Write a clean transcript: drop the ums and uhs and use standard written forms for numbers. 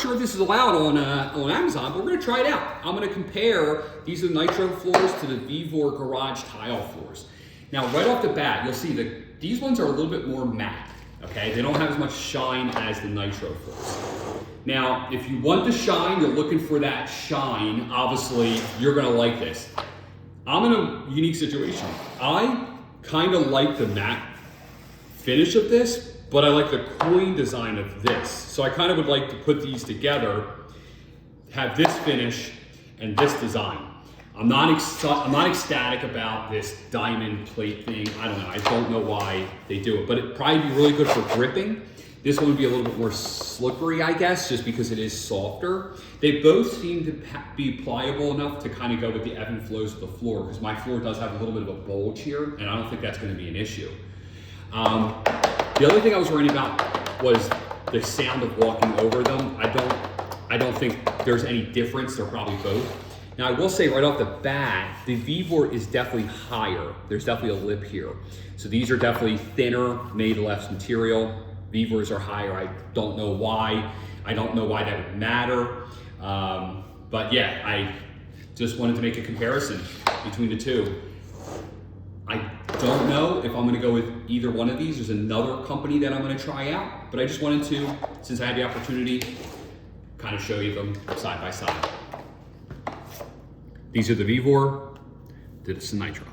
Sure this is allowed on Amazon, but we're gonna try it out. I'm gonna compare, these are the Nitro floors to the Vevor Garage Tile floors. Now, right off the bat, you'll see that these ones are a little bit more matte, okay? They don't have as much shine as the Nitro floors. Now, if you want the shine, you're looking for that shine, obviously, you're gonna like this. I'm in a unique situation. I kind of like the matte finish of this, but I like the coin design of this. So I kind of would like to put these together, have this finish and this design. I'm not ecstatic about this diamond plate thing. I don't know, I don't know why they do it, but it'd probably be really good for gripping. This one would be a little bit more slippery, I guess, just because it is softer. They both seem to be pliable enough to kind of go with the ebb and flows of the floor, because my floor does have a little bit of a bulge here, and I don't think that's gonna be an issue. The other thing I was worried about was the sound of walking over them. I don't think there's any difference. They're probably both. Now I will say right off the bat, the Vevor is definitely higher. There's definitely a lip here. So these are definitely thinner, made less material. Vevors are higher. I don't know why. I don't know why that would matter. But yeah, I just wanted to make a comparison between the two. I don't know if I'm gonna go with either one of these. There's another company that I'm gonna try out, but I just wanted to, since I had the opportunity, kind of show you them side by side. These are the Vevor, this is the Nitro.